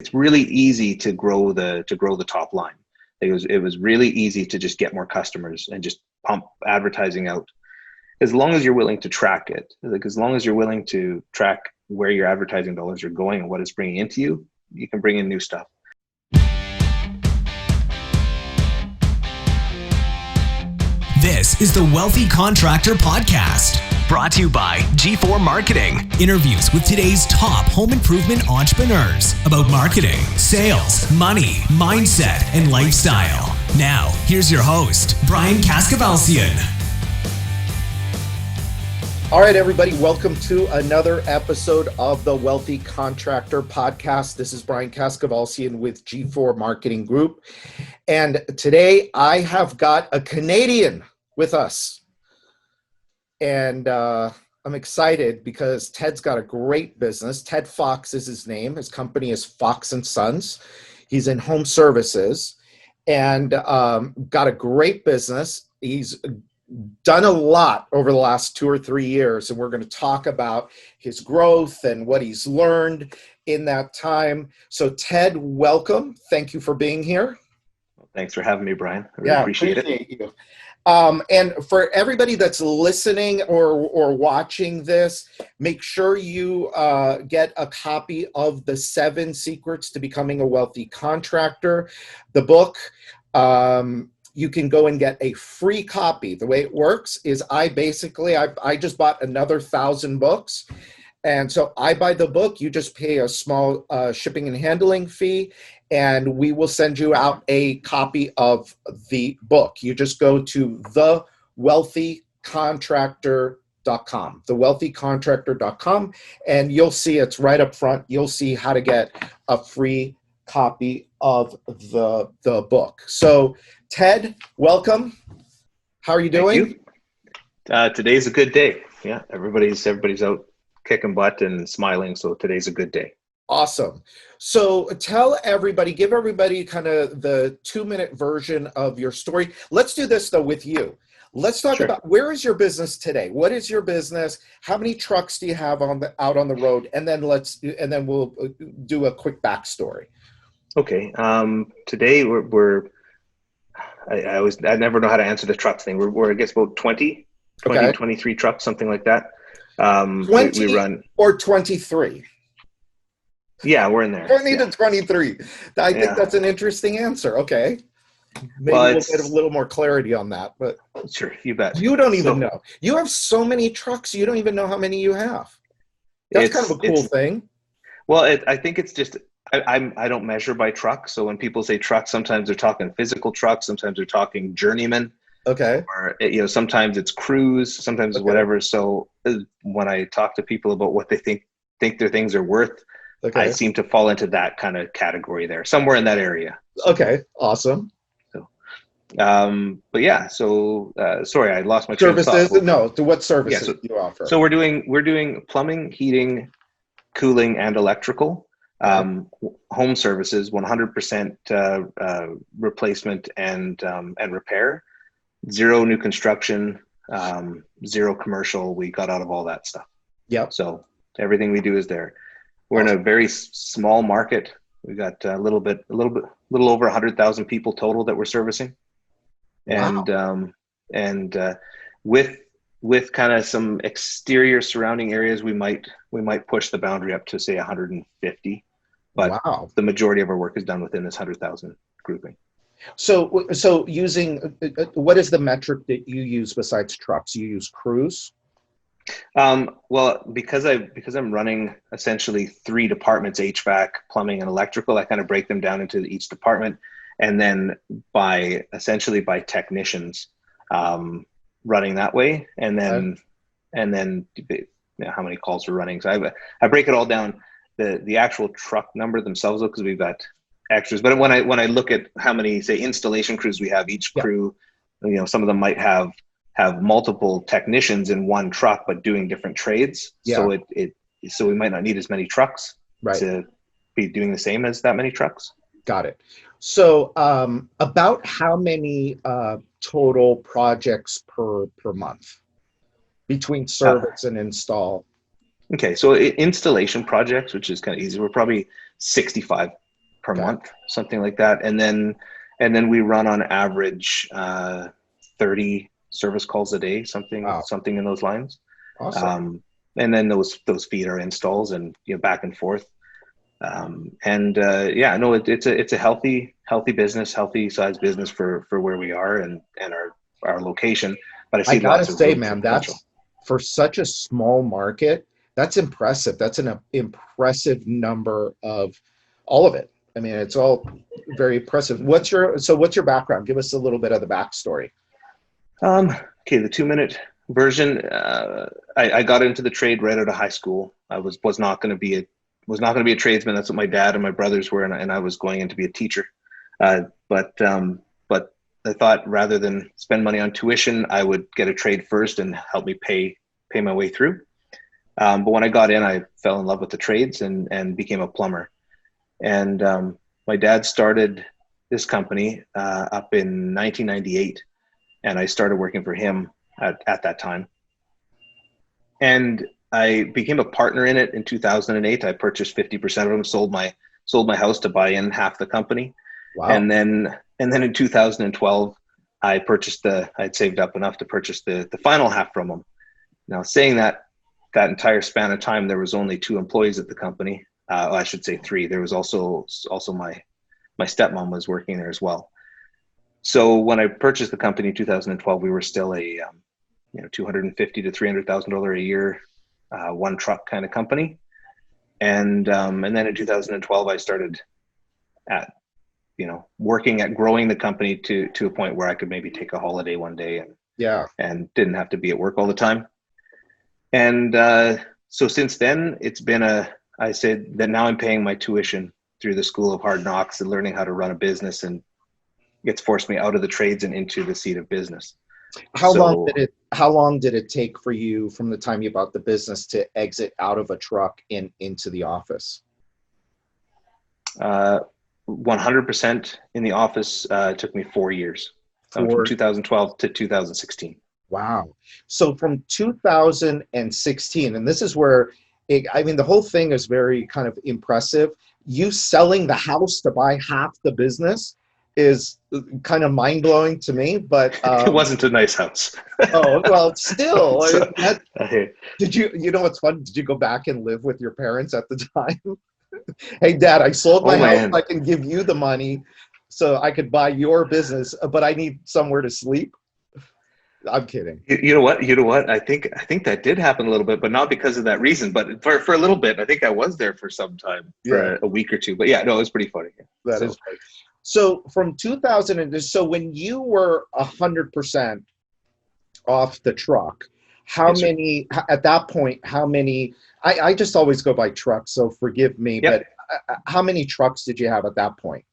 It's really easy to grow the top line. It was really easy to just get more customers and just pump advertising out. As long as you're willing to track it, like as long as you're willing to track where your advertising dollars are going and what it's bringing into you, you can bring in new stuff. This is the Wealthy Contractor Podcast, brought to you by G4 Marketing. Interviews with today's top home improvement entrepreneurs about marketing, sales, money, mindset, and lifestyle. Now, here's your host, Brian Kaskavalcian. All right, everybody, welcome to another episode of the Wealthy Contractor Podcast. This is Brian Kaskavalcian with G4 Marketing Group. And today I have got a Canadian with us. And I'm excited because Ted's got a great business. Ted Fox is his name. His company is Fox & Sons. He's in home services and got a great business. He's done a lot over the last 2 or 3 years, and we're going to talk about his growth and what he's learned in that time. So Ted, welcome. Thank you for being here. Well, thanks for having me, Brian. I really appreciate it. You. And for everybody that's listening or watching this, make sure you get a copy of the 7 Secrets to Becoming a Wealthy Contractor, the book. You can go and get a free copy. The way it works is I just bought another 1,000 books. And so I buy the book, you just pay a small shipping and handling fee, and we will send you out a copy of the book. You just go to thewealthycontractor.com, thewealthycontractor.com, and you'll see it's right up front. You'll see how to get a free copy of the book. So Ted, welcome. How are you doing? Thank you. Today's a good day. Yeah, everybody's out kicking butt and smiling, so today's a good day. Awesome. So give everybody kind of the 2-minute version of your story. Let's do this though with you. Let's talk about, where is your business today? What is your business? How many trucks do you have out on the road? And then we'll do a quick backstory. Okay. Today I never know how to answer the truck thing. We're I guess about 23 trucks, something like that. 20 we run or 23. Yeah, we're in there. 20 to 23. I think that's an interesting answer. Okay. Maybe we'll get a little more clarity on that. But sure, you bet. You don't even know. You have so many trucks, you don't even know how many you have. That's kind of a cool thing. Well, I think it's just, I don't measure by trucks. So when people say trucks, sometimes they're talking physical trucks, sometimes they're talking journeyman. Okay. Or sometimes it's crews, sometimes it's whatever. So when I talk to people about what they think their things are worth, I seem to fall into that kind of category there, somewhere in that area. Okay, awesome. So, but yeah. So sorry, I lost my train of services. thought. No, to what services do you offer? So we're doing plumbing, heating, cooling, and electrical. Home services, 100% replacement and repair. 0 new construction, 0 commercial. We got out of all that stuff. Yep. So everything we do is there. We're in a very small market. We got a little over 100,000 people total that we're servicing, and wow. With kind of some exterior surrounding areas, we might push the boundary up to say 150, but the majority of our work is done within this 100,000 grouping. So using, what is the metric that you use besides trucks? You use crews? Well, because I'm running essentially 3 departments, HVAC, plumbing, and electrical, I kind of break them down into each department, and then by technicians running that way, and then how many calls we're running. So I break it all down. The actual truck number themselves, because we've got extras. But when I look at how many, say, installation crews we have, each crew, some of them might have multiple technicians in one truck, but doing different trades. So so we might not need as many trucks to be doing the same as that many trucks. Got it. So about how many total projects per month between service and install? Okay, so installation projects, which is kind of easy, we're probably 65 per month, something like that. And then we run on average 30 service calls a day, something in those lines. Awesome. And then those feed our installs and back and forth. It's a healthy business, healthy size business for where we are and our location. But I see gotta lots of say, room for man, potential. that's for such a small market. That's impressive. That's an impressive number of all of it. I mean, it's all very impressive. What's your background? Give us a little bit of the backstory. Okay, the 2-minute version. I got into the trade right out of high school. I was not going to be a tradesman. That's what my dad and my brothers were, and I was going in to be a teacher. But I thought rather than spend money on tuition, I would get a trade first and help me pay my way through. But when I got in, I fell in love with the trades and became a plumber. And my dad started this company up in 1998, and I started working for him at that time. And I became a partner in it in 2008. I purchased 50% of them, sold my house to buy in half the company. Wow. And then in 2012, I'd saved up enough to purchase the final half from them. Now, saying that entire span of time, there was only 2 employees at the company. I should say 3. There was also my stepmom was working there as well. So when I purchased the company in 2012, we were still a $250,000 to $300,000 a year, one truck kind of company. And then in 2012, I started working at growing the company to a point where I could maybe take a holiday one day and didn't have to be at work all the time. And so since then, it's been I said that now I'm paying my tuition through the School of Hard Knocks and learning how to run a business, and it's forced me out of the trades and into the seat of business. How long did it take for you from the time you bought the business to exit out of a truck and into the office? 100% in the office. It took me 4 years, from 2012 to 2016. Wow. So from 2016, and this is where the whole thing is very kind of impressive. You selling the house to buy half the business is kind of mind-blowing to me, but it wasn't a nice house. Oh, well, still. So, did you know what's fun? Did you go back and live with your parents at the time? Hey, Dad, I sold my house. I can give you the money so I could buy your business, but I need somewhere to sleep. I'm kidding. You know what? I think that did happen a little bit, but not because of that reason. But for a little bit, I think I was there for some time, for a week or two. But yeah, no, it was pretty funny. That is funny. So from 2000, so when you were 100% off the truck, at that point, how many, I just always go by trucks, so forgive me, but how many trucks did you have at that point?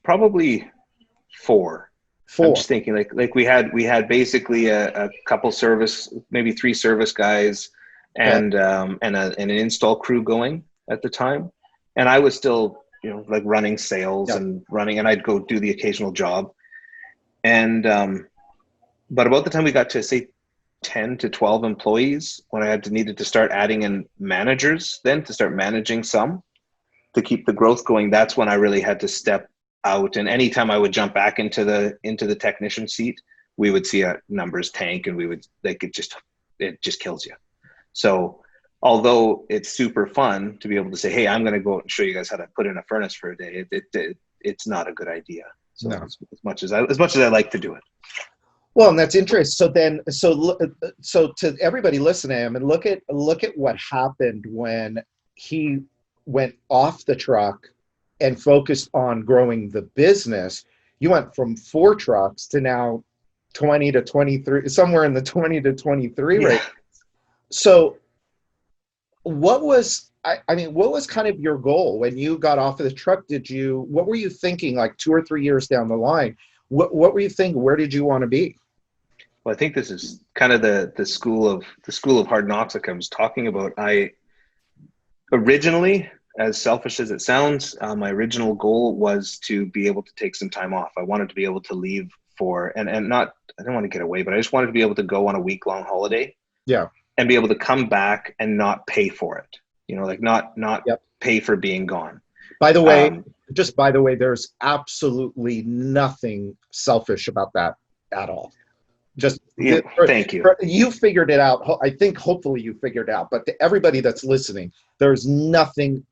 Probably 4. I'm just thinking like we had basically a couple maybe 3 service guys and an install crew going at the time. And I was still, like running sales and I'd go do the occasional job. And, but about the time we got to say 10 to 12 employees, when I needed to start adding in managers, then to start managing some to keep the growth going, that's when I really had to step out. And anytime I would jump back into the technician seat, we would see numbers tank, and it just kills you. So although it's super fun to be able to say, hey, I'm going to go out and show you guys how to put in a furnace for a day, it's not a good idea. So no. as much as I like to do it. Well, and that's interesting. So to everybody listening, I mean, look at what happened when he went off the truck and focused on growing the business. You went from 4 trucks to now 20 to 23, somewhere in the 20 to 23 rate. So what was kind of your goal when you got off of the truck? What were you thinking, like 2 or 3 years down the line? What were you thinking? Where did you want to be? Well, I think this is kind of the school of hard knocks that I was talking about. I originally, as selfish as it sounds, my original goal was to be able to take some time off. I wanted to be able to leave I didn't want to get away, but I just wanted to be able to go on a week-long holiday. Yeah. And be able to come back and not pay for it. Like not pay for being gone. By the way, Um, there's absolutely nothing selfish about that at all. Just yeah, thank you. you figured it out. I think hopefully you figured it out. But to everybody that's listening, there's nothing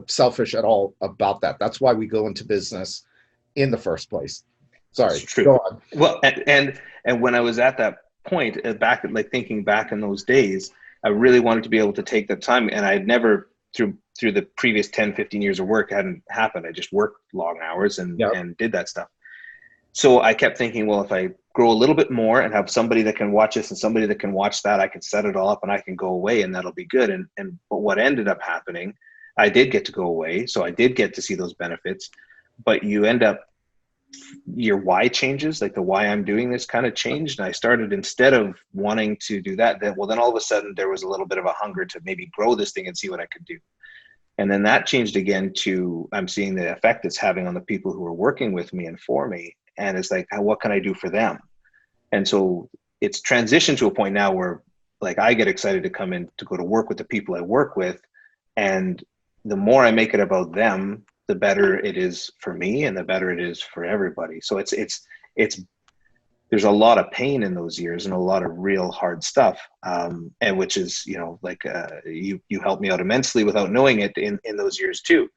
selfish at all about that. That's why we go into business in the first place. It's Sorry, true. go on. Well, and when I was at that point, back like thinking back in those days, I really wanted to be able to take the time, and I had never through the previous 10, 15 years of work hadn't happened. I just worked long hours and Yep. and did that stuff. So I kept thinking, well, if I grow a little bit more and have somebody that can watch this and somebody that can watch that, I can set it all up and I can go away and that'll be good. But what ended up happening, I did get to go away. So I did get to see those benefits, but you end up, your why changes, like the why I'm doing this kind of changed. And I started, instead of wanting to do that, then all of a sudden there was a little bit of a hunger to maybe grow this thing and see what I could do. And then that changed again to, I'm seeing the effect it's having on the people who are working with me and for me. And it's like, what can I do for them? And so it's transitioned to a point now where like I get excited to come in to go to work with the people I work with. And the more I make it about them, the better it is for me and the better it is for everybody. So it's there's a lot of pain in those years and a lot of real hard stuff. And which is, like you helped me out immensely without knowing it in those years too.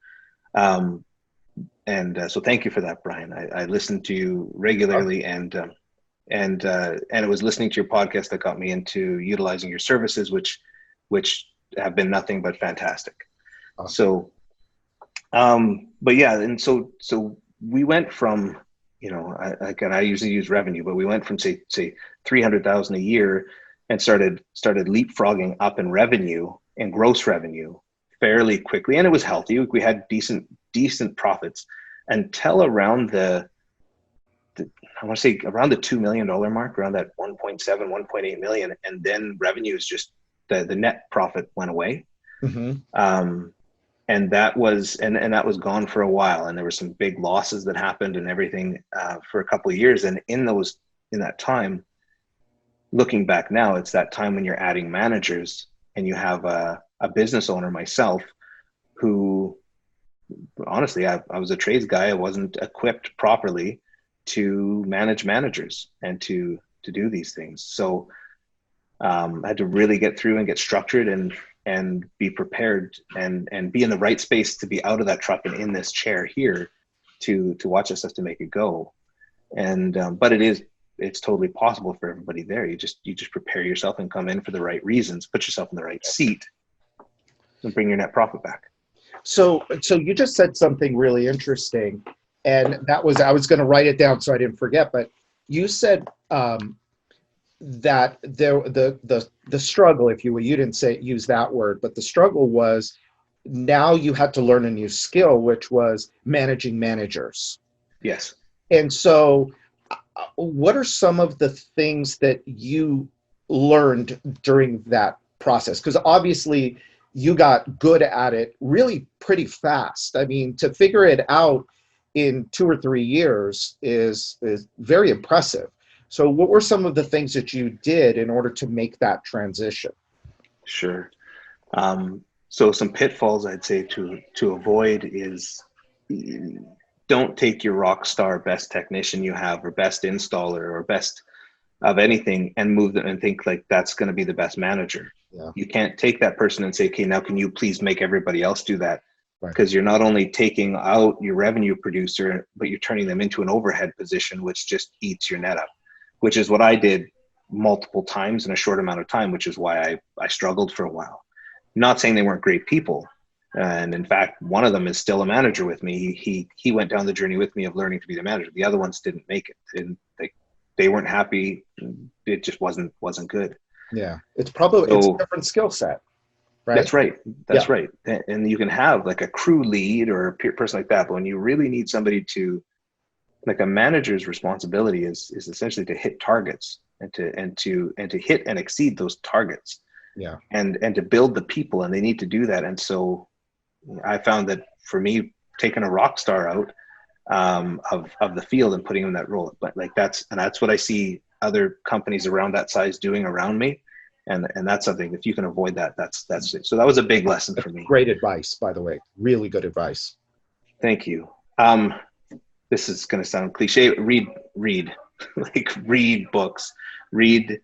So thank you for that, Brian. I listened to you regularly, and it was listening to your podcast that got me into utilizing your services, which have been nothing but fantastic. Awesome. So, but yeah, and so we went from, I usually use revenue, but we went from say 300,000 a year and started leapfrogging up in revenue and gross revenue fairly quickly, and it was healthy. We had decent profits until around I want to say around the $2 million mark, around that 1.7, 1.8 million. And then revenues just, the net profit went away. Mm-hmm. And that was gone for a while. And there were some big losses that happened and everything for a couple of years. And in that time, looking back now, it's that time when you're adding managers and you have a business owner, myself, who honestly, I was a trades guy. I wasn't equipped properly to manage managers and to do these things. So I had to really get through and get structured and be prepared and be in the right space to be out of that truck and in this chair here to watch us have to make it go. And but it's totally possible for everybody there. You just prepare yourself and come in for the right reasons, put yourself in the right seat, and bring your net profit back. So you just said something really interesting, and that was, I was going to write it down so I didn't forget, but you said that the struggle, if you will, you didn't use that word, but the struggle was now you had to learn a new skill, which was managing managers. Yes. And so what are some of the things that you learned during that process? Because obviously you got good at it really pretty fast. I mean, to figure it out in 2 or 3 years is very impressive. So what were some of the things that you did in order to make that transition? Sure. So some pitfalls I'd say to avoid is, don't take your rock star best technician you have or best installer or best of anything and move them and think like that's going to be the best manager. Yeah. You can't take that person and say, okay, now can you please make everybody else do that? Because you're not only taking out your revenue producer, but you're turning them into an overhead position, which just eats your net up, which is what I did multiple times in a short amount of time, which is why I struggled for a while. Not saying they weren't great people. And in fact, one of them is still a manager with me. He went down the journey with me of learning to be the manager. The other ones didn't make it. They weren't happy. It just wasn't good. Yeah. It's probably it's a different skill set. Right? That's right. That's right. And you can have like a crew lead or a person like that, but when you really need somebody to, like, a manager's responsibility is essentially to hit targets and to hit and exceed those targets. Yeah. And to build the people, and they need to do that. And so I found that for me, taking a rock star out of the field and putting him in that role, but like that's what I see other companies around that size doing around me. And that's something, if you can avoid that, that's it. So that was a big lesson for me. Great advice, by the way. Really good advice. Thank you. This is going to sound cliche. Read, like read books, read.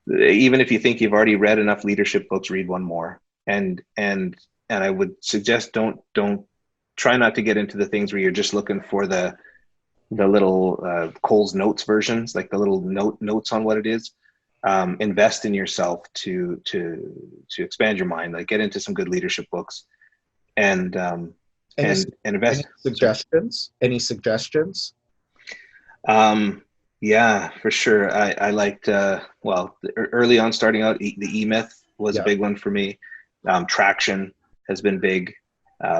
Even if you think you've already read enough leadership books, read one more. And I would suggest don't try not to get into the things where you're just looking for the little Cole's Notes versions, like the little notes on what it is. Invest in yourself to expand your mind. Like get into some good leadership books, and invest. Any suggestions? Any suggestions? Yeah, for sure. I liked, early on starting out, the E-Myth was a big one for me. Traction has been big.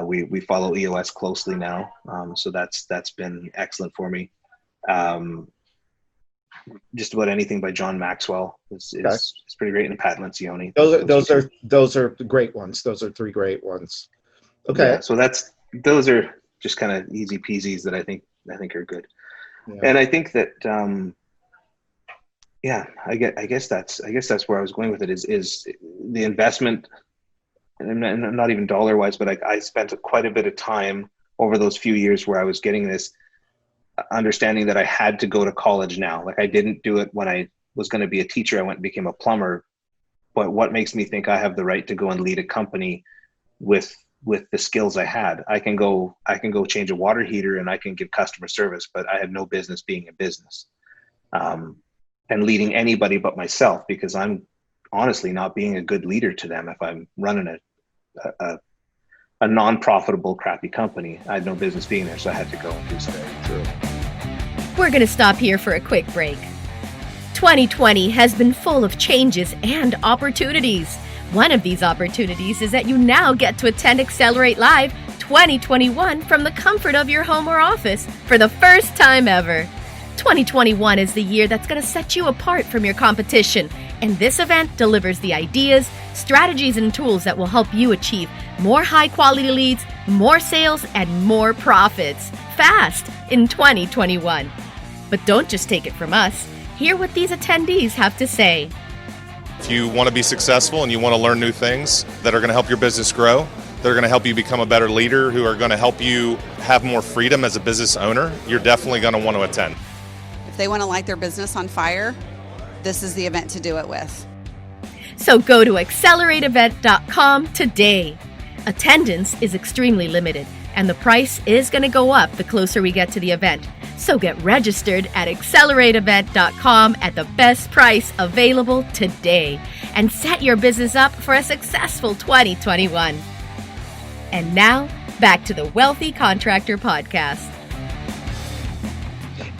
We follow EOS closely now. So that's been excellent for me. Just about anything by John Maxwell is pretty great, and Pat Lencioni. Those are great ones. Those are 3 great ones. Okay. Yeah, so those are just kind of easy peasies that I think are good. Yeah. And I think that I guess that's where I was going with it is the investment, and not even dollar wise, but I spent quite a bit of time over those few years where I was getting this understanding that I had to go to college now. Like I didn't do it when I was going to be a teacher. I went and became a plumber. But what makes me think I have the right to go and lead a company with the skills I had? I can go change a water heater and I can give customer service, but I had no business being a business and leading anybody but myself, because I'm honestly not being a good leader to them if I'm running a non-profitable, crappy company. I had no business being there, so I had to go and do something. True. We're going to stop here for a quick break. 2020 has been full of changes and opportunities. One of these opportunities is that you now get to attend Accelerate Live 2021 from the comfort of your home or office for the first time ever. 2021 is the year that's going to set you apart from your competition, and this event delivers the ideas, strategies, and tools that will help you achieve more high-quality leads, more sales, and more profits fast in 2021. But don't just take it from us. Hear what these attendees have to say. If you want to be successful and you want to learn new things that are going to help your business grow, that are going to help you become a better leader, who are going to help you have more freedom as a business owner, you're definitely going to want to attend. If they want to light their business on fire, this is the event to do it with. So go to accelerateevent.com today. Attendance is extremely limited, and the price is going to go up the closer we get to the event. So get registered at accelerateevent.com at the best price available today and set your business up for a successful 2021. And now, back to the Wealthy Contractor Podcast.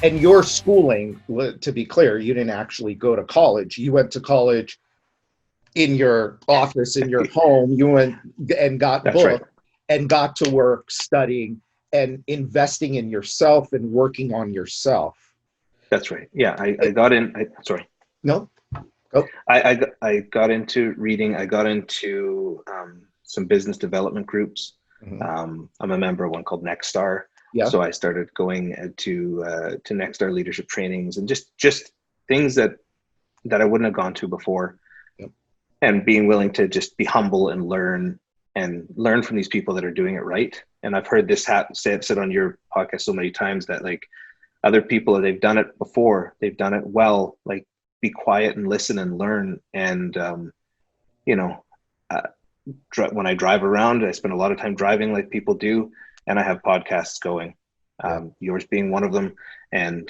And your schooling, to be clear, you didn't actually go to college. You went to college in your office, in your home. You went and got books, right, and got to work studying and investing in yourself and working on yourself. That's right. Yeah, I got in. Sorry. No. Oh. I got into reading. I got into some business development groups. Mm-hmm. I'm a member of one called Nextstar. Yeah. So I started going to Nextstar leadership trainings and just things that I wouldn't have gone to before. Yep. And being willing to just be humble and learn from these people that are doing it right. And I've heard this said on your podcast so many times that like other people, they've done it before, they've done it well, like be quiet and listen and learn. And, when I drive around, I spend a lot of time driving like people do. And I have podcasts going, yours being one of them, and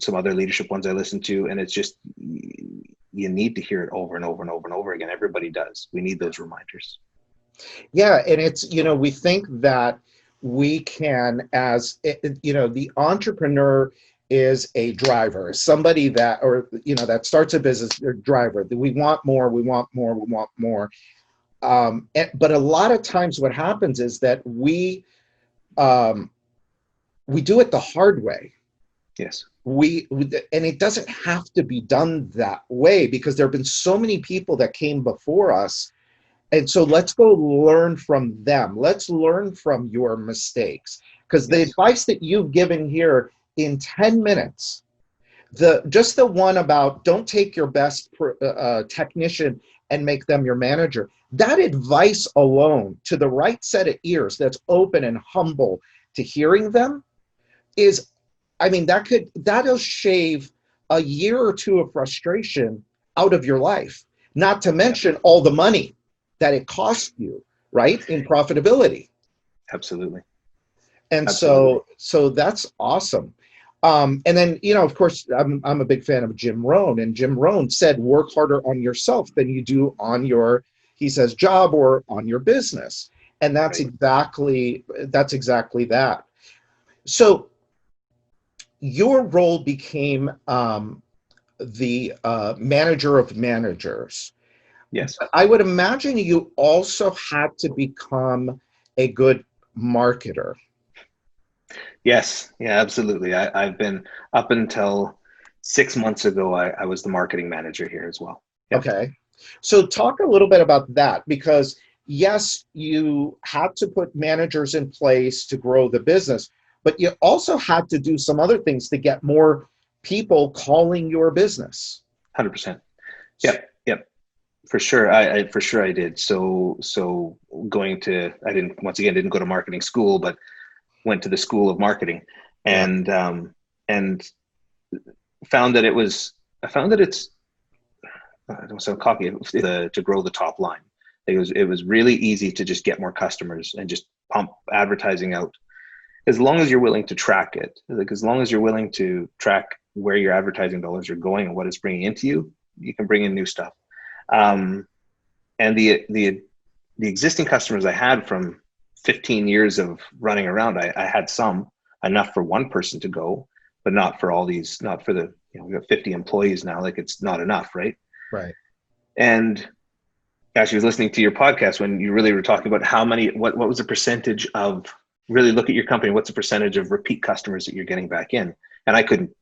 some other leadership ones I listen to. And it's just, you need to hear it over and over and over and over again. Everybody does. We need those reminders. Yeah. And it's, we think that we can, as, the entrepreneur is a driver, somebody that, that starts a business, they're a driver. We want more, we want more, we want more. But a lot of times what happens is that we do it the hard way. Yes. And it doesn't have to be done that way, because there have been so many people that came before us. And so let's go learn from them. Let's learn from your mistakes, because the advice that you've given here in 10 minutes, Just the one about don't take your best technician and make them your manager. That advice alone, to the right set of ears that's open and humble to hearing them, is, I mean, that'll shave a year or two of frustration out of your life, not to mention all the money that it costs you, right, in profitability. Absolutely. And Absolutely. so that's awesome. And then, of course, I'm a big fan of Jim Rohn, and Jim Rohn said, work harder on yourself than you do on your, he says, job or on your business. And that's exactly that. So your role became the manager of managers. Yes. I would imagine you also had to become a good marketer. Yes. Yeah, absolutely. I've been, up until 6 months ago, I was the marketing manager here as well. Yep. Okay. So talk a little bit about that, because yes, you had to put managers in place to grow the business, but you also had to do some other things to get more people calling your business. 100%. Yep. Yep. For sure. I did. So I didn't go to marketing school, but went to the school of marketing, and found that it's, I don't sound cocky, to grow the top line. It was really easy to just get more customers and just pump advertising out, as long as you're willing to track it. Like, as long as you're willing to track where your advertising dollars are going and what it's bringing into you, you can bring in new stuff. And the existing customers I had from 15 years of running around, I had some, enough for one person to go, but not for all these, not for the, we got 50 employees now. Like, it's not enough, right? Right. And actually, I was listening to your podcast when you really were talking about what was the percentage of, really look at your company, what's the percentage of repeat customers that you're getting back in? And I couldn't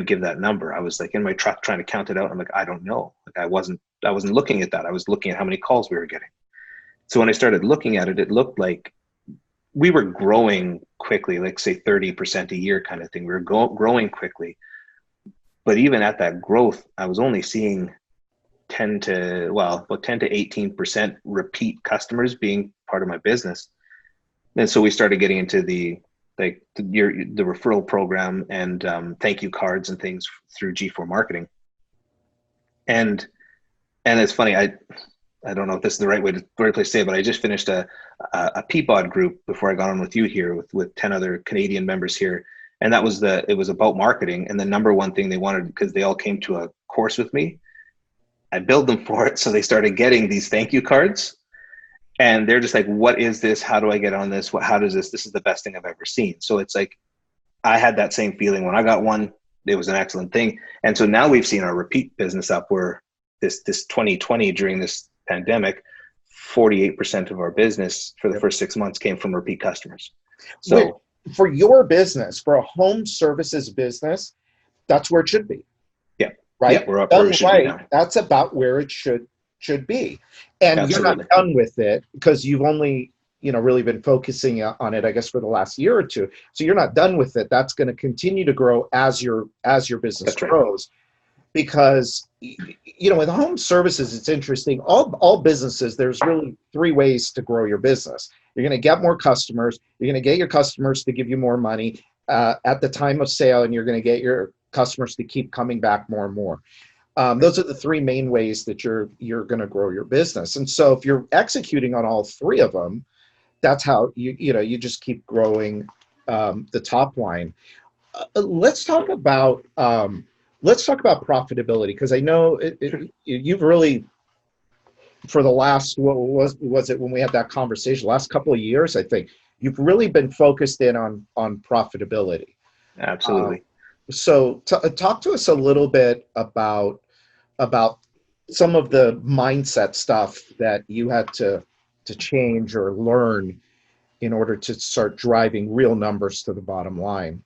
give that number. I was like in my truck trying to count it out. I'm like, I don't know. Like, I wasn't looking at that. I was looking at how many calls we were getting. So when I started looking at it, it looked like we were growing quickly, like say 30% a year kind of thing. We were growing quickly. But even at that growth, I was only seeing 10 to 18% repeat customers being part of my business. And so we started getting into the referral program and thank you cards and things through G4 Marketing. And it's funny, I don't know if this is the right place to say it, but I just finished a Peapod group before I got on with you here with 10 other Canadian members here. And it was about marketing. And the number one thing they wanted, because they all came to a course with me, I billed them for it. So they started getting these thank you cards, and they're just like, what is this? How do I get on this? How does this is the best thing I've ever seen. So it's like, I had that same feeling when I got one. It was an excellent thing. And so now we've seen our repeat business up, where this 2020, during this pandemic, 48% of our business for the first 6 months came from repeat customers. So wait, for your business, for a home services business, that's where it should be. Right? Yeah, we're up where it should be now. That's about where it should be. And Absolutely. You're not done with it, because you've only, really been focusing on it, I guess, for the last year or two. So you're not done with it. That's going to continue to grow as your business grows. Because, with home services, it's interesting. All businesses, there's really three ways to grow your business. You're going to get more customers. You're going to get your customers to give you more money at the time of sale, and you're going to get your customers to keep coming back more and more. Those are the three main ways that you're going to grow your business. And so if you're executing on all three of them, that's how you just keep growing the top line. Let's talk about profitability, because I know you've really, for the last, what was it when we had that conversation, last couple of years, I think you've really been focused in on profitability. Absolutely. So talk to us a little bit about some of the mindset stuff that you had to change or learn in order to start driving real numbers to the bottom line.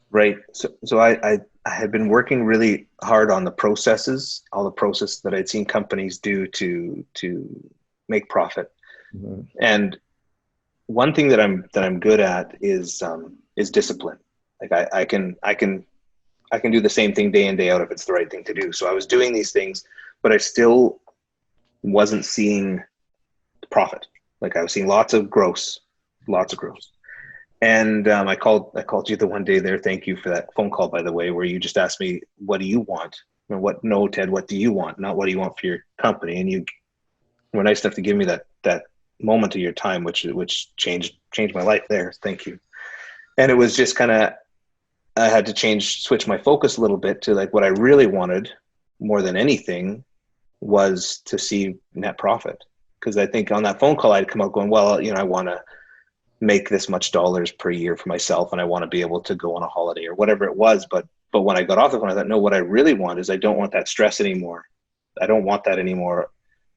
Right. So I had been working really hard on the processes, all the processes that I'd seen companies do to make profit. Mm-hmm. And one thing that I'm good at is discipline. Like I can I can do the same thing day in, day out if it's the right thing to do. So I was doing these things, but I still wasn't seeing profit. Like I was seeing lots of gross. And I called you the one day there. Thank you for that phone call, by the way, where you just asked me, what do you want? No, Ted, what do you want? Not what do you want for your company? And you were nice enough to give me that moment of your time, which changed my life there. Thank you. And it was just kind of, I had to switch my focus a little bit to like what I really wanted more than anything was to see net profit. Because I think on that phone call, I'd come out going, well, I want to make this much dollars per year for myself, and I want to be able to go on a holiday or whatever it was. But when I got off the phone, I thought, no, what I really want is I don't want that stress anymore. I don't want that anymore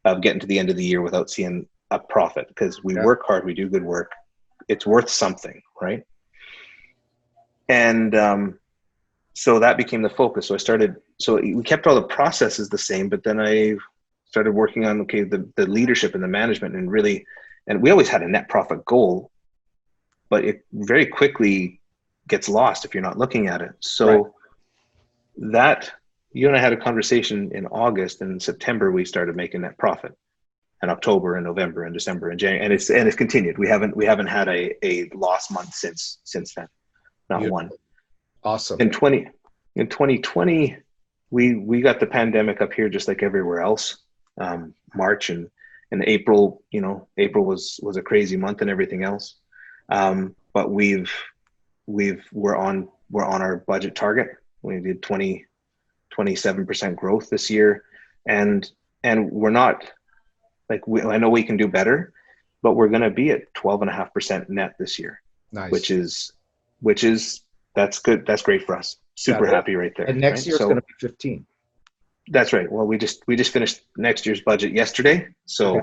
of getting to the end of the year without seeing a profit, because we work hard, we do good work. It's worth something, right? And so that became the focus. So we kept all the processes the same, but then I started working on, the leadership and the management, and we always had a net profit goal, but it very quickly gets lost if you're not looking at it. So that, you and I had a conversation in August, and in September we started making net profit, and October and November and December and January, and it's continued. We haven't had a lost month since then. Not one. Awesome. In 2020, we got the pandemic up here just like everywhere else. March and April, April was a crazy month and everything else. But we're on our budget target. We did 27% growth this year, and we're not like, I know we can do better, but we're going to be at 12.5% net this year. Nice. Which is that's good. That's great for us. Super happy right there. And next year it's going to be 15. That's right. Well, we just finished next year's budget yesterday, so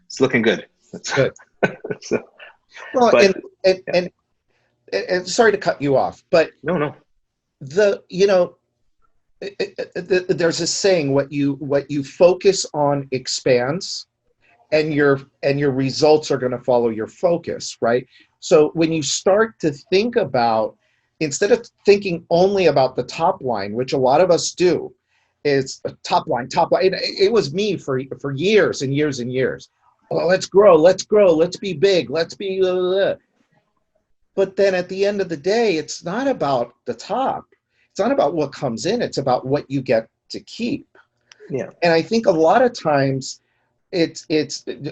it's looking good. That's good. So, well, and sorry to cut you off, but no. There's a saying: what you focus on expands, and your results are going to follow your focus, right? So when you start to think about, instead of thinking only about the top line, which a lot of us do, is top line. It was me for years and years and years. Oh, let's grow, let's be big, let's be. But then at the end of the day, it's not about the top. It's not about what comes in. It's about what you get to keep. Yeah. And I think a lot of times it's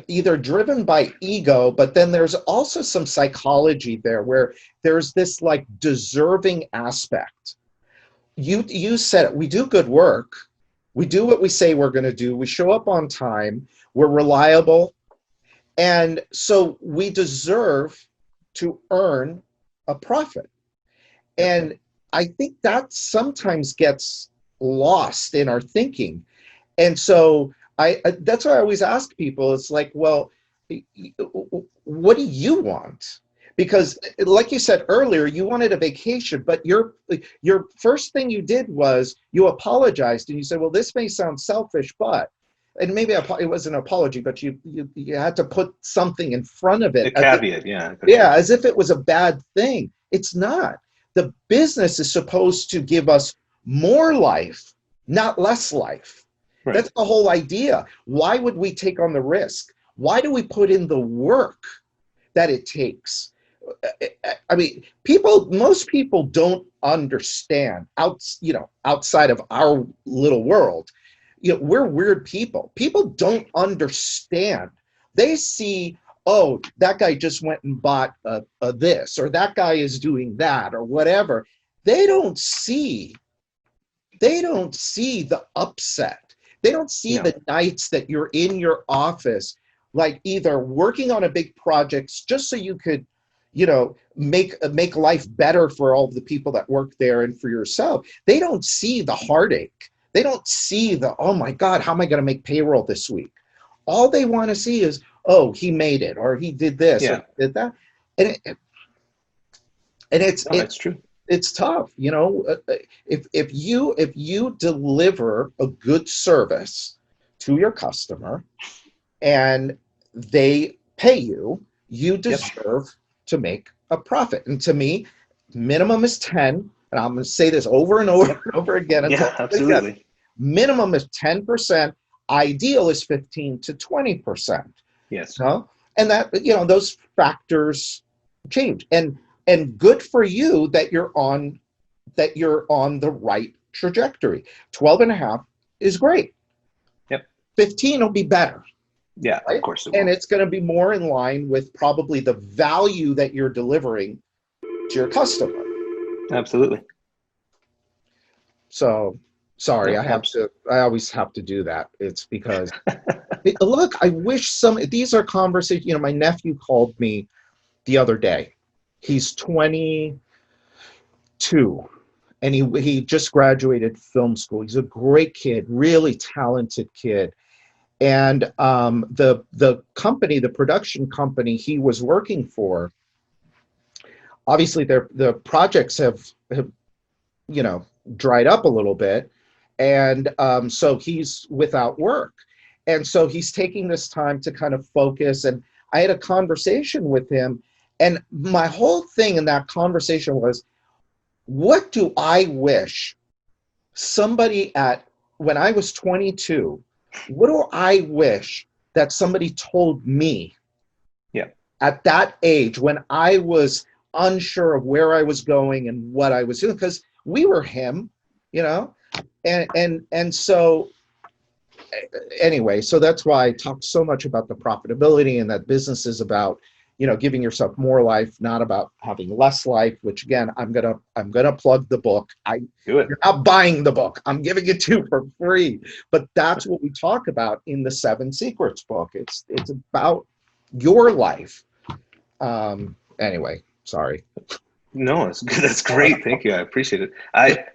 either driven by ego, but then there's also some psychology there where there's this like deserving aspect. You said it, we do good work. We do what we say we're going to do. We show up on time. We're reliable. And so we deserve to earn a profit. And I think that sometimes gets lost in our thinking. And so that's why I always ask people, it's like, well, what do you want? Because like you said earlier, you wanted a vacation, but your first thing you did was you apologized and you said, well, this may sound selfish, but, and maybe it was an apology, but you had to put something in front of it. A caveat, yeah. Yeah, as if it was a bad thing. It's not. The business is supposed to give us more life, not less life. Right. That's the whole idea. Why would we take on the risk? Why do we put in the work that it takes? I mean, most people don't understand outside of our little world. We're weird people. People don't understand. They see, oh, that guy just went and bought this, or that guy is doing that, or whatever. They don't see the upset. They don't see the nights that you're in your office, like either working on a big project just so you could, make life better for all the people that work there and for yourself. They don't see the heartache. They don't see the, oh my God, how am I going to make payroll this week? All they want to see is, oh, he made it, or he did this, or did that. And it's true. It's tough, if you deliver a good service to your customer and they pay you, you deserve to make a profit. And to me, minimum is 10, and I'm going to say this over and over and over again until Yeah, absolutely. minimum is 10%, ideal is 15 to 20%. Yes. No? And that, those factors change. And good for you that you're on the right trajectory. 12 and a half is great. Yep. 15 will be better. Yeah, right? of course it will. And it's going to be more in line with probably the value that you're delivering to your customer. Absolutely. So sorry, No, I always have to do that. It's because look, I wish these are conversations, my nephew called me the other day. He's 22 and he just graduated film school. He's a great kid, really talented kid. And the company, the production company he was working for, obviously the projects have dried up a little bit, and so he's without work, and so he's taking this time to kind of focus. And I had a conversation with him, and my whole thing in that conversation was, what do I wish somebody when I was 22, what do I wish that somebody told me at that age when I was unsure of where I was going and what I was doing? Because we were him, and so anyway, so that's why I talk so much about the profitability, and that business is about giving yourself more life, not about having less life. Which again, I'm gonna plug the book. Do it. You're not buying the book. I'm giving it to you for free. But that's what we talk about in the 7 Secrets book. It's about your life. Anyway, sorry. No, it's good. That's great. Thank you. I appreciate it. I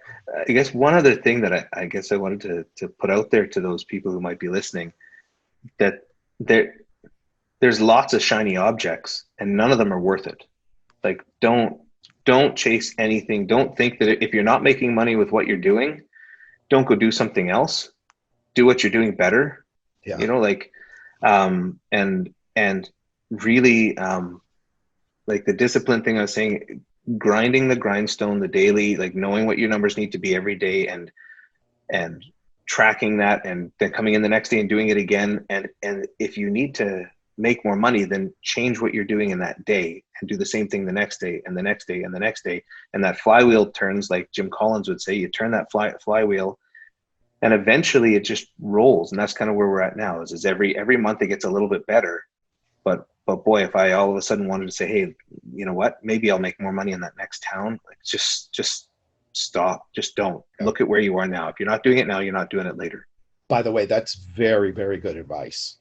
guess one other thing that I guess I wanted to put out there to those people who might be listening, that there's lots of shiny objects and none of them are worth it. Like, don't chase anything. Don't think that if you're not making money with what you're doing, don't go do something else. Do what you're doing better. Yeah. And really, like the discipline thing I was saying, grinding the grindstone, the daily, like knowing what your numbers need to be every day, and tracking that, and then coming in the next day and doing it again. And if you need to make more money, then change what you're doing in that day and do the same thing the next day and the next day and the next day. And that flywheel turns, like Jim Collins would say, you turn that flywheel and eventually it just rolls. And that's kind of where we're at now, is every month it gets a little bit better. But boy, if I all of a sudden wanted to say, hey, you know what, maybe I'll make more money in that next town, like just stop. Just don't. Look at where you are now. If you're not doing it now, you're not doing it later. By the way, that's very, very good advice.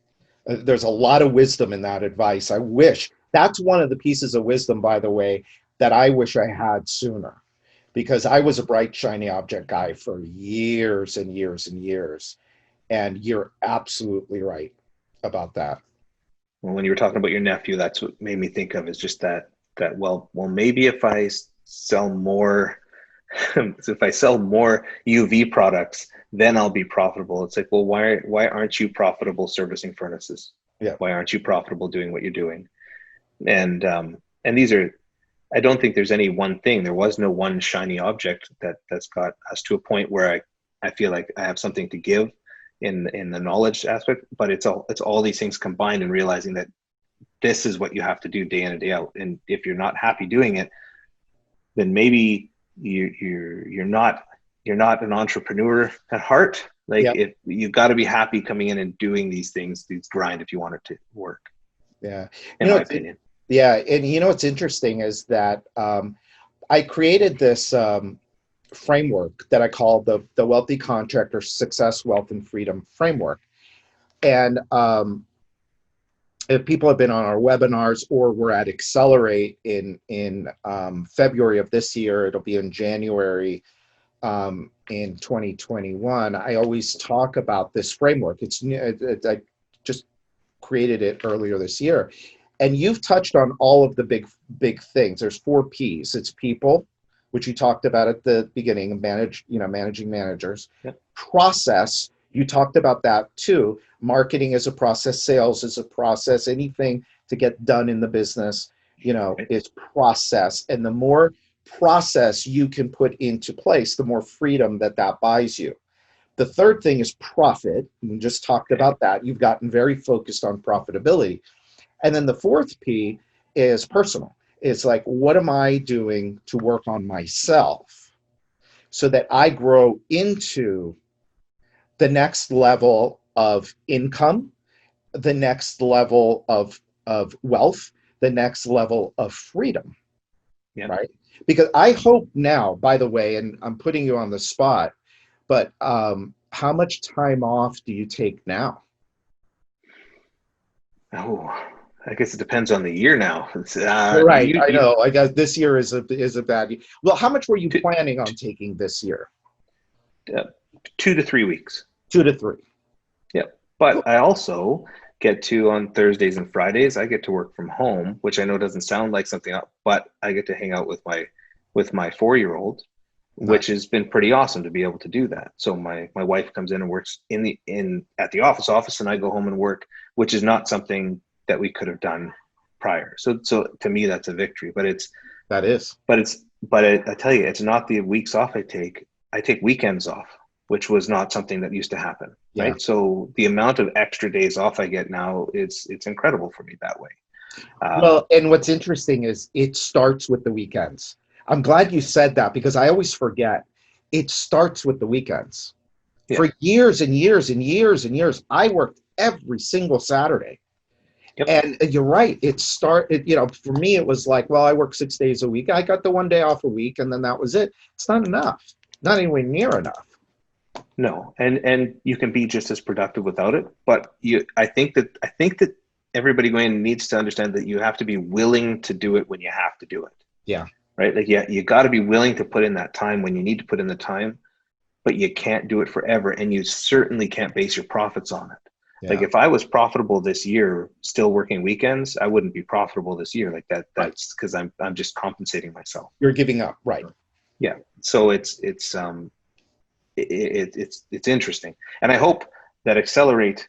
There's a lot of wisdom in that advice. I wish that's one of the pieces of wisdom, by the way, that I wish I had sooner, because I was a bright, shiny object guy for years and years and years. And you're absolutely right about that. Well, when you were talking about your nephew, that's what made me think of, is just that well, maybe if I sell more, if I sell more UV products, then I'll be profitable. It's like, well, why aren't you profitable servicing furnaces? Yeah. Why aren't you profitable doing what you're doing? And these are, I don't think there's any one thing. There was no one shiny object that's got us to a point where I feel like I have something to give in the knowledge aspect, but it's all these things combined, and realizing that this is what you have to do day in and day out. And if you're not happy doing it, then maybe you're not an entrepreneur at heart. Like, if you've got to be happy coming in and doing these things, these grind, if you want it to work. Yeah. In my opinion. Yeah. And what's interesting is that I created this framework that I call the Wealthy Contractor Success, Wealth, and Freedom Framework. And if people have been on our webinars, or we're at Accelerate in February of this year, it'll be in January in 2021. I always talk about this framework. I just created it earlier this year. And you've touched on all of the big things. There's 4 P's. It's people, which you talked about at the beginning, managing managers. Yep. Process, you talked about that too. Marketing is a process, sales is a process, anything to get done in the business, is process. And the more process you can put into place, the more freedom that buys you. The third thing is profit. We just talked about that. You've gotten very focused on profitability. And then the fourth P is personal. It's like, what am I doing to work on myself so that I grow into the next level of income, the next level of wealth, the next level of freedom, right? Because I hope now, by the way, and I'm putting you on the spot, but how much time off do you take now? Oh, I guess it depends on the year now. Right, I know. I guess this year is a bad year. Well, how much were you planning on taking this year? 2 to 3 weeks. 2 to 3. Yeah, but I also get to, on Thursdays and Fridays, I get to work from home, which I know doesn't sound like something, but I get to hang out with my 4-year-old, which has been pretty awesome to be able to do that. So my wife comes in and works at the office, and I go home and work, which is not something that we could have done prior. So to me, that's a victory. But I tell you, it's not the weeks off I take. I take weekends off, which was not something that used to happen. Yeah. Right. So the amount of extra days off I get now, it's incredible for me that way. Well, and what's interesting is it starts with the weekends. I'm glad you said that, because I always forget. It starts with the weekends. Yeah. For years and years and years and years, I worked every single Saturday. Yep. And you're right. For me, it was like, well, I work 6 days a week. I got the 1 day off a week, and then that was it. It's not enough. Not anywhere near enough. No, and you can be just as productive without it. But I think that everybody going in needs to understand that you have to be willing to do it when you have to do it. Yeah. Right. Like, yeah, you got to be willing to put in that time when you need to put in the time, but you can't do it forever, and you certainly can't base your profits on it. Yeah. Like, if I was profitable this year, still working weekends, I wouldn't be profitable this year. Like that. That's because I'm just compensating myself. You're giving up, right? Yeah. So it's interesting, and I hope that Accelerate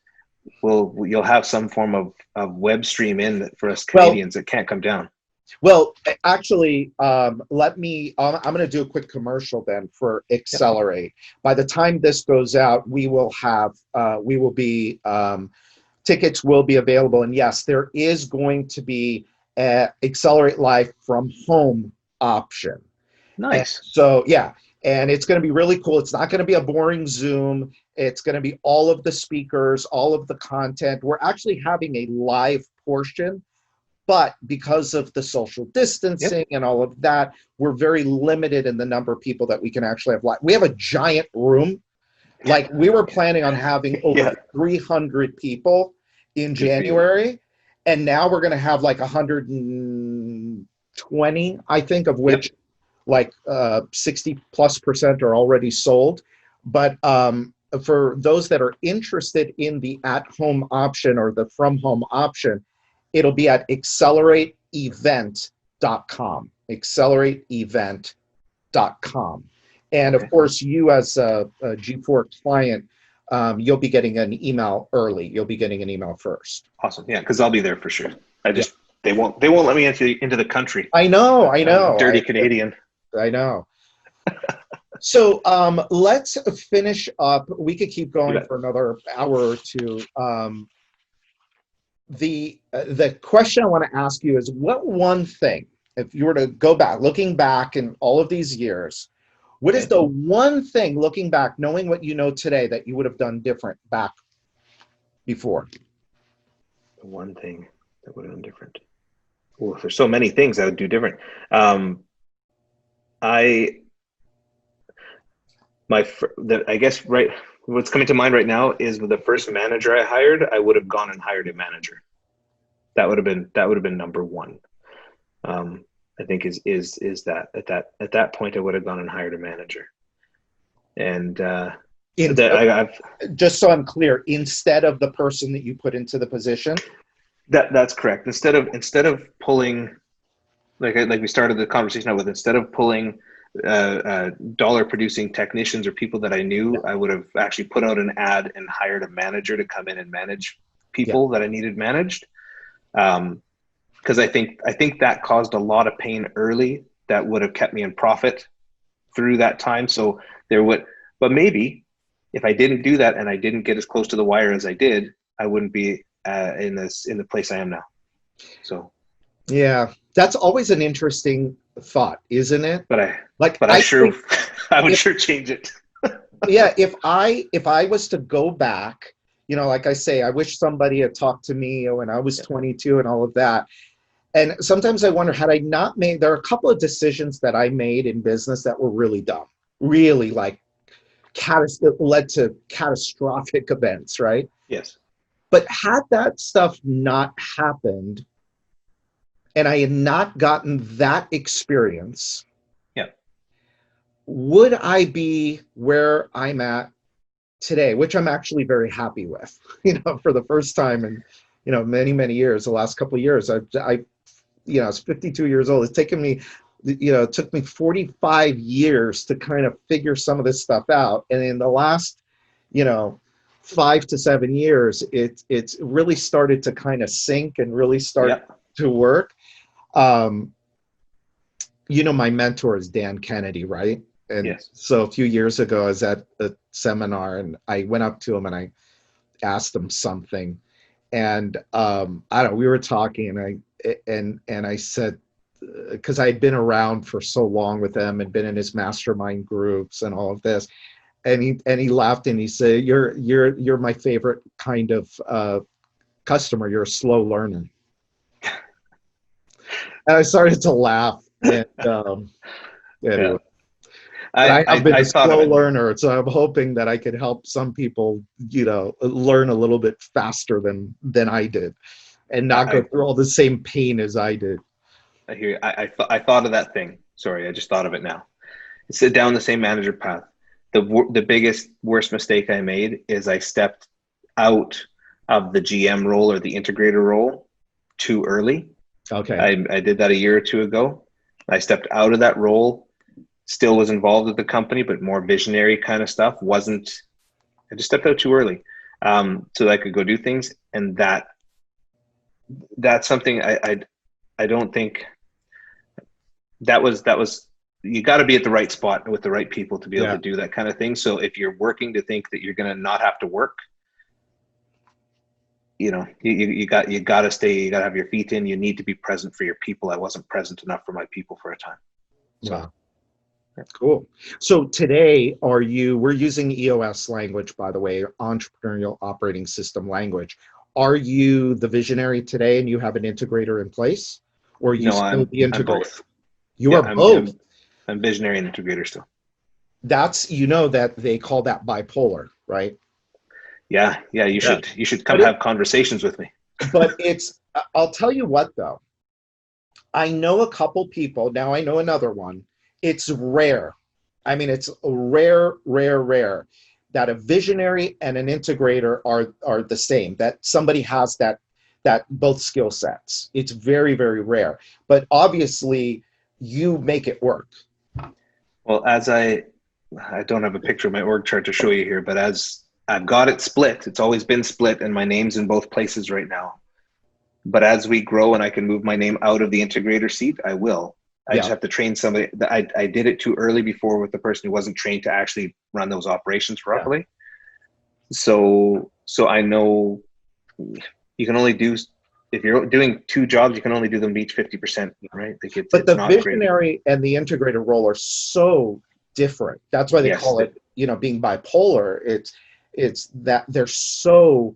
you'll have some form of web stream in for us Canadians that can't come down. Well, actually, I'm going to do a quick commercial then for Accelerate. Yep. By the time this goes out, tickets will be available. And yes, there is going to be an Accelerate Live from home option. Nice. And so, yeah, and it's going to be really cool. It's not going to be a boring Zoom. It's going to be all of the speakers, all of the content. We're actually having a live portion. But because of the social distancing and all of that, we're very limited in the number of people that we can actually have live. We have a giant room. Like, we were planning on having over 300 people in January. And now we're going to have like 120, I think, of which like 60+% are already sold. But for those that are interested in the at-home option or the from-home option, it'll be at accelerateevent.com, accelerateevent.com. And of course, you as a G4 client, you'll be getting an email early. You'll be getting an email first. Awesome. Yeah, because I'll be there for sure. They won't let me into the country. I know. Dirty Canadian. I know. So let's finish up. We could keep going for another hour or two. The question I want to ask you is, what one thing, if you were to go back, looking back in all of these years, what is the one thing, looking back, knowing what you know today, that you would have done different back before? The one thing that would have done different. Well, there's so many things I would do different. What's coming to mind right now is the first manager I hired, I would have gone and hired a manager. That would have been number one. I think is that at that point I would have gone and hired a manager. And just so I'm clear, instead of the person that you put into the position. That's correct. Instead of pulling, like we started the conversation out with, instead of pulling dollar producing technicians or people that I knew, I would have actually put out an ad and hired a manager to come in and manage people that I needed managed. Because I think that caused a lot of pain early that would have kept me in profit through that time. So but maybe if I didn't do that and I didn't get as close to the wire as I did, I wouldn't be in the place I am now. So yeah, that's always an interesting thought, isn't it? But I would sure change it. Yeah, if I was to go back, like I say, I wish somebody had talked to me when I was 22 and all of that. And sometimes I wonder, had I not made, there are a couple of decisions that I made in business that were really dumb, really like led to catastrophic events, right? Yes. But had that stuff not happened and I had not gotten that experience, would I be where I'm at today, which I'm actually very happy with, for the first time in, many, many years, the last couple of years, I was 52 years old. It's taken me, it took me 45 years to kind of figure some of this stuff out. And in the last, 5 to 7 years, it's really started to kind of sink and really start to work. My mentor is Dan Kennedy, right? And so a few years ago, I was at a seminar and I went up to him and I asked him something. And we were talking and I said, because I had been around for so long with him and been in his mastermind groups and all of this. And he laughed and he said, you're my favorite kind of customer. You're a slow learner. And I started to laugh. And anyway. I've been a slow learner, so I'm hoping that I could help some people, learn a little bit faster than I did, and not go through all the same pain as I did. I hear you. I thought of that thing. Sorry, I just thought of it now. Sit down the same manager path. The biggest, worst mistake I made is I stepped out of the GM role or the integrator role too early. Okay. I did that a year or two ago. I stepped out of that role. Still was involved with the company, but more visionary kind of stuff. I just stepped out too early, so that I could go do things. And that's something I don't think that was, you got to be at the right spot with the right people to be able to do that kind of thing. So if you're working to think that you're going to not have to work, you got to stay, you got to have your feet in, you need to be present for your people. I wasn't present enough for my people for a time. So. Wow. Cool. So today, we're using EOS language, by the way, entrepreneurial operating system language. Are you the visionary today and you have an integrator in place? Or are you still the integrator? I'm both. You are both. I'm visionary and integrator still. That's, that they call that bipolar, right? Yeah. You should come have conversations with me. But I'll tell you what though. I know a couple people, now I know another one. It's rare. I mean, it's rare that a visionary and an integrator are the same, that somebody has that both skill sets. It's very, very rare. But obviously, you make it work. Well, as I don't have a picture of my org chart to show you here, but as I've got it split, it's always been split, and my name's in both places right now. But as we grow and I can move my name out of the integrator seat, I will. I just have to train somebody. I did it too early before with the person who wasn't trained to actually run those operations properly. So I know you can only do, if you're doing two jobs, you can only do them each 50%, right? But the visionary and the integrator role are so different. That's why they call it, being bipolar. It's that they're so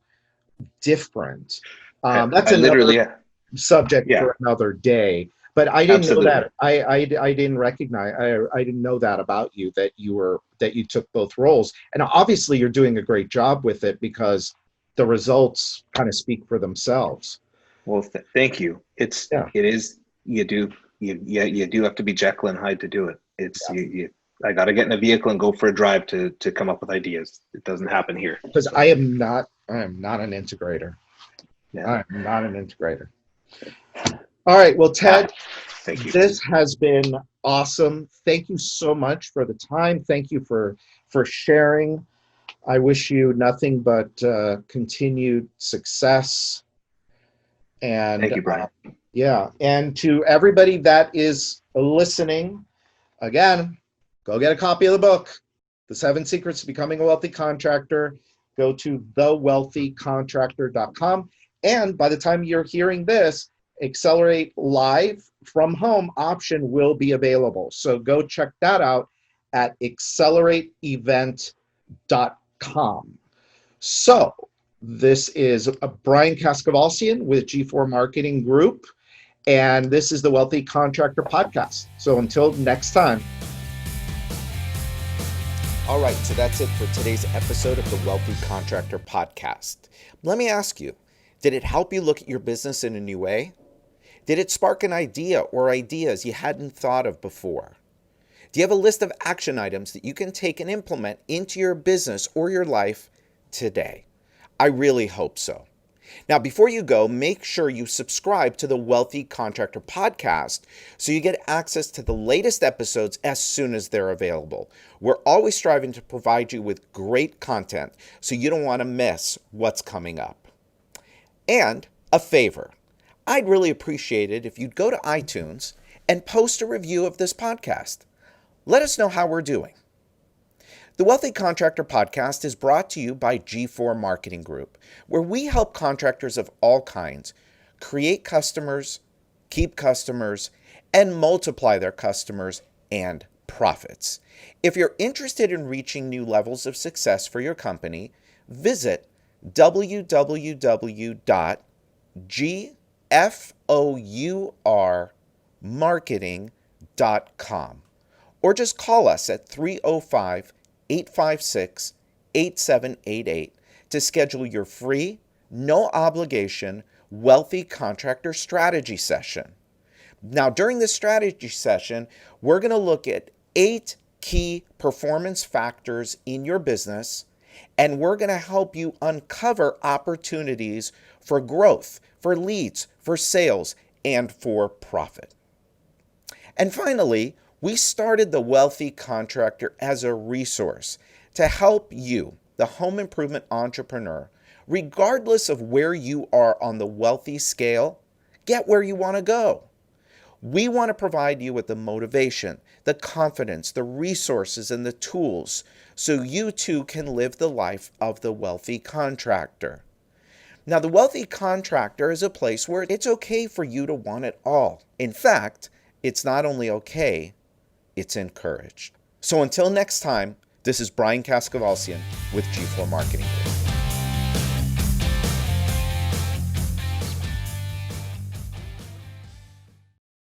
different. That's another subject for another day. But I didn't know that. I didn't recognize. I didn't know that about you, that you took both roles. And obviously, you're doing a great job with it because the results kind of speak for themselves. Well, thank you. It is. You do have to be Jekyll and Hyde to do it. I got to get in a vehicle and go for a drive to come up with ideas. It doesn't happen here. Because I am not an integrator. Yeah. I'm not an integrator. All right. Well, Ted, thank you. This has been awesome. Thank you so much for the time. Thank you for sharing. I wish you nothing but continued success. And thank you, Brian. Yeah. And to everybody that is listening, again, go get a copy of the book, The 7 Secrets to Becoming a Wealthy Contractor. Go to thewealthycontractor.com. And by the time you're hearing this, Accelerate Live from Home option will be available. So go check that out at accelerateevent.com. So this is Brian Kaskavalcian with G4 Marketing Group, and this is the Wealthy Contractor Podcast. So until next time. All right, so that's it for today's episode of the Wealthy Contractor Podcast. Let me ask you, did it help you look at your business in a new way? Did it spark an idea or ideas you hadn't thought of before? Do you have a list of action items that you can take and implement into your business or your life today? I really hope so. Now, before you go, make sure you subscribe to the Wealthy Contractor Podcast so you get access to the latest episodes as soon as they're available. We're always striving to provide you with great content, so you don't want to miss what's coming up. And a favor, I'd really appreciate it if you'd go to iTunes and post a review of this podcast. Let us know how we're doing. The Wealthy Contractor Podcast is brought to you by G4 Marketing Group, where we help contractors of all kinds create customers, keep customers, and multiply their customers and profits. If you're interested in reaching new levels of success for your company, visit www.gfourmarketing.com or just call us at 305-856-8788 to schedule your free, no obligation, Wealthy Contractor Strategy Session. Now, during this strategy session, we're going to look at 8 key performance factors in your business, and we're going to help you uncover opportunities for growth, for leads, for sales, and for profit. And finally, we started the Wealthy Contractor as a resource to help you, the home improvement entrepreneur, regardless of where you are on the wealthy scale, get where you want to go. We want to provide you with the motivation, the confidence, the resources, and the tools so you too can live the life of the wealthy contractor. Now, the Wealthy Contractor is a place where it's okay for you to want it all. In fact, it's not only okay, it's encouraged. So until next time, this is Brian Kaskavalcian with G4 Marketing.